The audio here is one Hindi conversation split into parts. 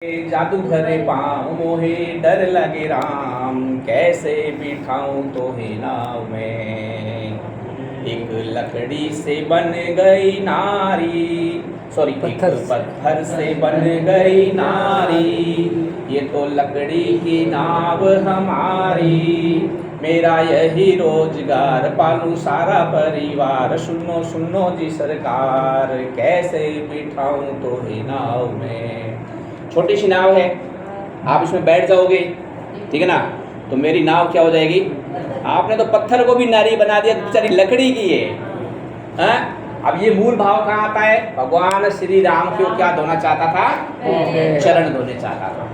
जादूगर पाँव मोहे डर लगे राम, कैसे बिठाऊं तो है नाव में। एक लकड़ी से बन गई नारी, सॉरी एक पत्थर से बन गई नारी, ये तो लकड़ी की नाव हमारी। मेरा यही रोजगार, पालूं सारा परिवार। सुनो सुनो जी सरकार, कैसे बिठाऊं तो है नाव में। छोटी सी नाव है, आप इसमें बैठ जाओगे, ठीक है ना, तो मेरी नाव क्या हो जाएगी। आपने तो पत्थर को भी नारी बना दिया, बेचारी लकड़ी की है। अब ये मूल भाव कहाँ आता है। भगवान श्री राम को क्या धोना चाहता था, चरण धोने चाहता था।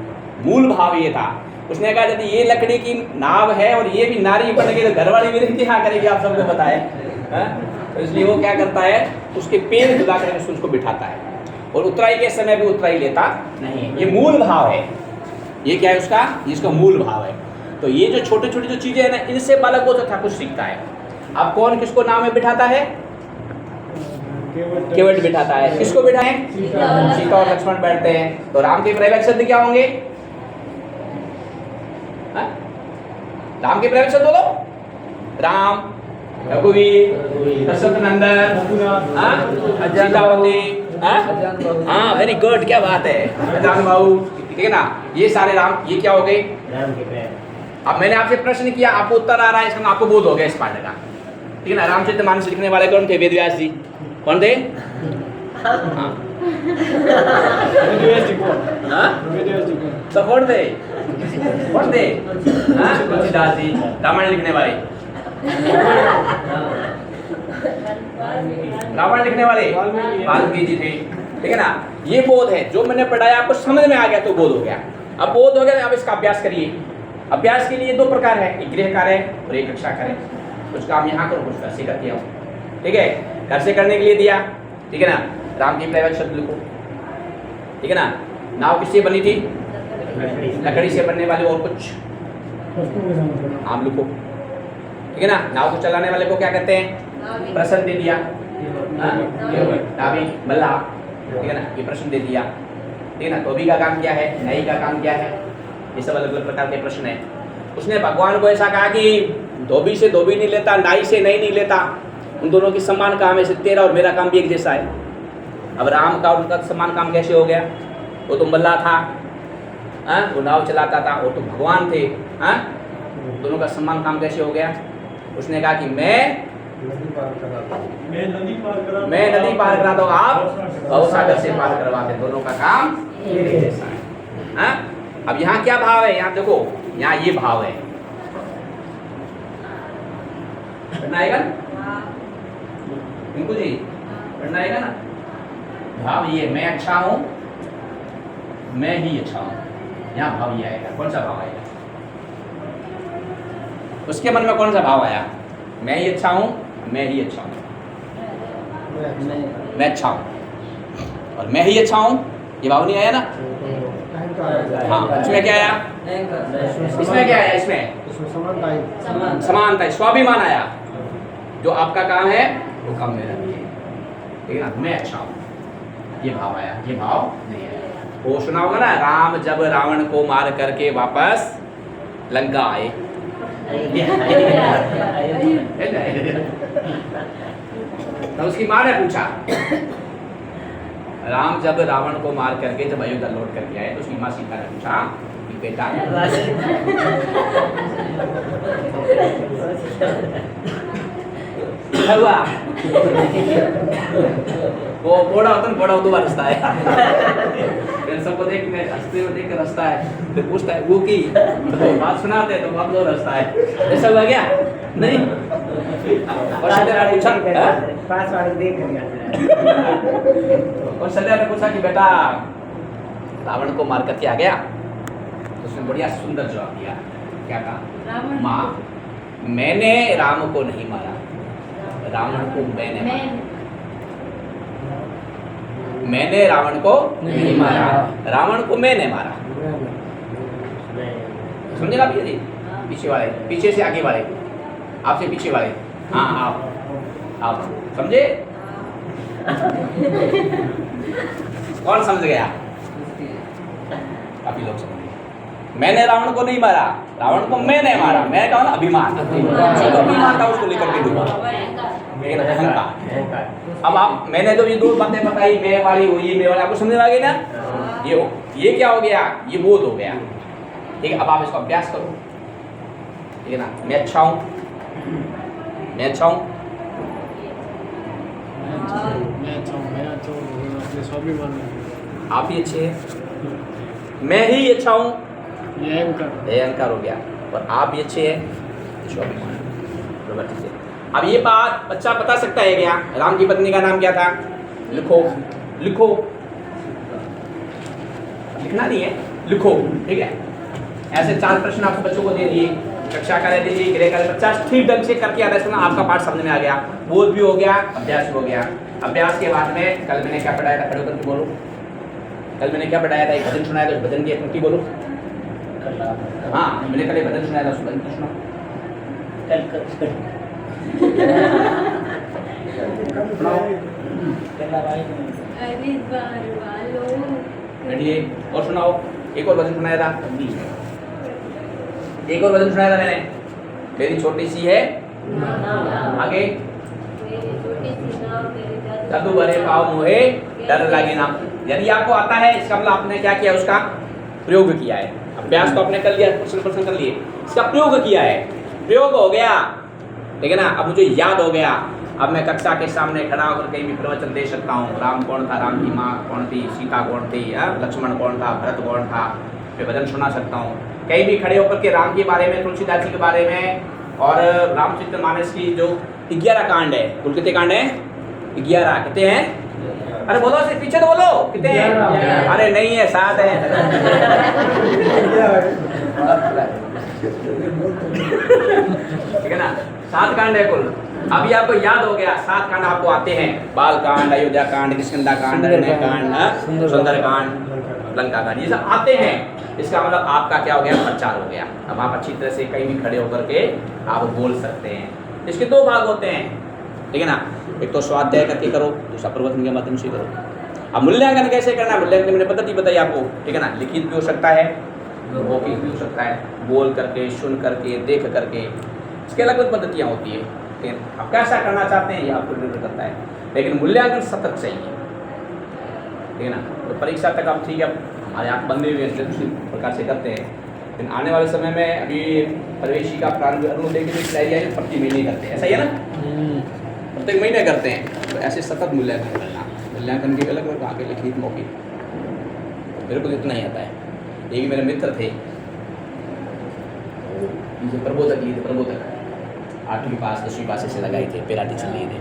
मूल भाव ये था। उसने कहा यदि ये लकड़ी की नाव है और ये भी नारी बन गई तो घरवाली मेरी क्या करेगी, आप सबको बताए। तो इसलिए वो क्या करता है, उसके पैर जुदा करके उसको बिठाता है, और उतराई के समय भी उतराई लेता नहीं। ये मूल भाव है। ये क्या है उसका, जिसका मूल भाव है। तो ये जो छोटी छोटी जो चीजें हैं ना, इनसे बालक बहुत अच्छा कुछ सीखता है। अब कौन किसको नाव में बिठाता है, केवट बिठाता है। किसको बिठाए, सीता और लक्ष्मण बैठते हैं। तो राम के प्रैवक शब्द क्या होंगे, राम के प्रैवक शब्द बोलो। राम, रघुवीर, दशरथ नंदन, सीतावती, हाँ वेरी गुड, क्या बात है, अजान बाबू, ठीक है ना। ये सारे राम, ये क्या हो गए, राम के प्रैवक। अब मैंने आपसे प्रश्न किया, आपको उत्तर आ रहा है, इसका आपको बोध हो गया इस पाठ का, ठीक है ना। रामचरितमानस लिखने वाले कौन थे, वेद व्यास जी। कौन थे, तो कौन थे, कौन थे, तुलसीदास जी। रामायण लिखने वाले, रामायण लिखने वाले वाल्मीकि जी थे, ठीक है ना। ये बोध है, जो मैंने पढ़ाया आपको समझ में आ गया तो बोध हो गया। अब बोध हो गया, अब इसका अभ्यास करिए। अभ्यास के लिए दो प्रकार है, एक गृह कार्य और एक कक्षा कार्य। कुछ काम यहाँ करो, कुछ घर से करके आओ, ठीक है। घर से करने के लिए दिया, ठीक है ना, राम की प्रैवक शब्द लिखो, ठीक है ना। नाव किससे बनी थी, लकड़ी से बनने वाले, और कुछ आम लिखो, ठीक है ना। नाव को चलाने वाले को क्या कहते हैं, प्रश्न दे दिया, नाविक बल्ला, ठीक है ना, ये प्रश्न दे दिया, ठीक है ना। धोबी का काम क्या है, नई का काम क्या है, ये सब अलग अलग प्रकार के प्रश्न है। उसने भगवान को ऐसा कहा कि धोबी से धोबी नहीं लेता, नाई से नई नहीं लेता, उन दोनों की समान काम है, तेरा और मेरा काम भी एक जैसा है। अब राम का उनका समान काम कैसे हो गया, वो तो बल्ला था, वो नाव चलाता था, वो तो भगवान थे, दोनों का समान काम कैसे हो गया। उसने कहा कि मैं नदी पार करा दो, आप भवसागर से पार करवाते, दोनों का काम एक जैसा है। अब यहाँ क्या भाव है, यहाँ देखो, यहाँ ये भाव है, पढ़ना आएगा ना रिंकू जी, पढ़ना आएगा ना। भाव ये, मैं अच्छा हूँ, मैं ही अच्छा हूँ, यहाँ भाव ये आएगा। कौन सा भाव आएगा, उसके मन में कौन सा भाव आया, मैं ही अच्छा हूँ, मैं ही अच्छा हूँ, मैं अच्छा हूँ और मैं ही अच्छा हूँ, ये भाव नहीं आया ना। हाँ, इसमें क्या आया, इसमें क्या आया, इसमें समानता, स्वाभिमान आया। जो आपका काम है वो काम मेरा भी है, ठीक है ना, मैं अच्छा हूँ, ये भाव आया। ये भाव नहीं आया। वो सुना होगा ना, राम जब रावण को मार करके वापस लंका आए, तो उसकी माँ ने पूछा, राम जब रावण को मार करके जब अयोध्या लौट करके आए, तो उसकी माँ सीता ने पूछा कि बेटा हुआ, वो बड़ा होता है, बड़ा होता रस्ता है, सबको देख हंसते हुए देख रस्ता है, तो पूछता है वो की, तो बात सुनाते तो आप लोग रस्ता है, ऐसा हुआ क्या, नहीं। और सत्या ने पूछा, और सत्या ने पूछा कि बेटा रावण को मार करके आ गया, तो उसने बढ़िया सुंदर जवाब दिया। क्या कहा, माँ मैंने राम को नहीं मारा, रावण को मैंने मारा, मैंने रावण को नहीं मारा, रावण को मैंने मारा। समझेगा भैया जी, पीछे वाले, पीछे से आगे वाले, आपसे पीछे वाले, हाँ आप समझे। कौन समझ गया, काफी लोग समझ गए। मैंने रावण को नहीं मारा, रावण को मैंने मारा। मैं कहूँ ना अभिमान, जो अभिमान था उसको लेकर के डूबा, अहंकार। अब आप मैंने तो ये दो बातें बताई, मैं वाली हुई, मैं वाली, आपको समझ में आ गई ना? ये क्या हो गया? ये बोध हो गया। ठीक है, अब आप इसको अभ्यास करो, ठीक है ना? मैं अच्छा हूँ, मैं अच्छा हूँ, आप भी अच्छे हैं, मैं ही अच्छा हूँ, ये अहंकार हो गया, और आप भी अच्छे हैं, स्वाभिमान। बराबर, ठीक है। अब ये बात बच्चा बता सकता है क्या? राम की पत्नी का नाम क्या था? लिखो, लिखो, लिखना नहीं है, लिखो, ठीक है। ऐसे 4 प्रश्न आपको बच्चों को दे दिए, कक्षा का दे दीजिए, गृह का, बच्चा ठीक ढंग से करके आता है, आपका पाठ समझ में आ गया, बोध भी हो गया, अभ्यास भी हो गया। अभ्यास के बाद में कल मैंने क्या पढ़ाया था, खड़े होकर बोलो। कल मैंने क्या पढ़ाया था? एक भजन सुनाया था, भजन की एक पंक्ति बोलो। हाँ, मैंने कल एक भजन सुनाया था, उस भजन को सुनो। रेडी? और सुनाओ, एक और भजन सुनाया था, एक और भजन सुनाया था मैंने, मेरी छोटी सी है आगे, कदू भरे पाँव मोहे डर लगे ना। यदि आपको आता है, इसका मतलब आपने क्या किया? उसका प्रयोग किया है। अभ्यास तो आपने कर लिया, प्रश्न कर लिए, इसका प्रयोग किया है, प्रयोग हो गया, ठीक है ना? अब मुझे याद हो गया, अब मैं कक्षा के सामने खड़ा होकर कहीं भी प्रवचन दे सकता हूँ। राम कौन था, राम की माँ कौन थी, सीता कौन थी, लक्ष्मण कौन था, भरत कौन था, मैं भजन सुना सकता हूँ। कहीं भी खड़े होकर के राम के बारे में, तुलसीदास जी के बारे में, और रामचरितमानस की जो 11 कांड है, कुल कितने कांड है? 11। कितने हैं? अरे बोलो, सिर्फ पीछे तो बोलो, कितने हैं? अरे नहीं है, 7 है। ठीक है ना? 7 कांड है कुल। अभी आपको याद हो गया, 7 कांड आपको आते हैं, बाल कांड, अयोध्या कांड, किष्किंधा कांड, अरण्य कांड, सुंदर कांड, लंका कांड, ये सब आते हैं। इसका मतलब आपका क्या हो गया? प्रचार हो गया। अब आप अच्छी तरह से कहीं भी खड़े होकर के आप बोल सकते हैं। इसके 2 भाग होते हैं, ठीक है ना? एक तो स्वाध्याय करके करो, दूसरा प्रवचन के माध्यम से करो। अब मूल्यांकन कैसे करना है? मूल्यांकन मैंने पद्धति बताई आपको, ठीक है ना? लिखित भी हो सकता है, मौखिक भी हो सकता है, बोल करके, सुन करके, देख करके, इसके अलग अलग पद्धतियाँ होती है। ठीक है, आप कैसा करना चाहते हैं ये आपको निर्भर करता है, लेकिन मूल्यांकन सतत चाहिए, ठीक है ना? तो परीक्षा तक आप ठीक है, हमारे आप बंदे हुए उसी प्रकार से करते हैं, लेकिन आने वाले समय में अभी प्रवेशी का प्रारंभ अरुणोदय की तैयारी है, प्रति महीने करते हैं, ऐसा ही है ना? प्रत्येक महीने करते हैं। तो ऐसे सतत मूल्यांकन करना, मूल्यांकन के अलग अलग आगे लिखित, मौखिक। मेरे को इतना ही आता है। एक मेरे मित्र थे, प्रबोधक, ये थे प्रबोधक, 8वीं पास 10वीं पास ऐसे लगाए थे, पेराटी चल रही थे,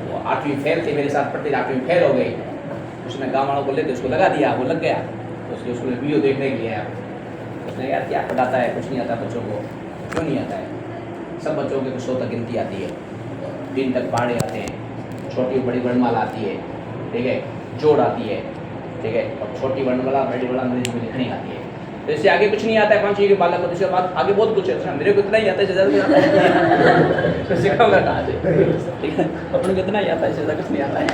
वो 8वीं फेल थे मेरे साथ, पढ़ते 8वीं फेल हो गई। उसने गाँव वालों को लेते उसको लगा दिया, वो लग गया, तो उसके उसको वीडियो देखने के लिए आया। उसने यार क्या पढ़ाता है, कुछ नहीं आता बच्चों को। क्यों नहीं आता है? सब बच्चों के 100 तक गिनती आती है, 3 तक पहाड़े आते हैं, छोटी बड़ी वर्णमाला आती है, ठीक है, जोड़ आती है, ठीक है, और छोटी वर्णमाला बड़ी वर्णमाला अंग्रेजी में लिखनी आती है। तो इससे आगे कुछ नहीं आता है 5 के बालक को, इसके बाद आगे बहुत कुछ है। मेरे को इतना ही आता है, ज़्यादा सिखाऊंगा कहाँ से? ठीक है, अपने को इतना ही आता है, ज़्यादा कुछ नहीं आता है।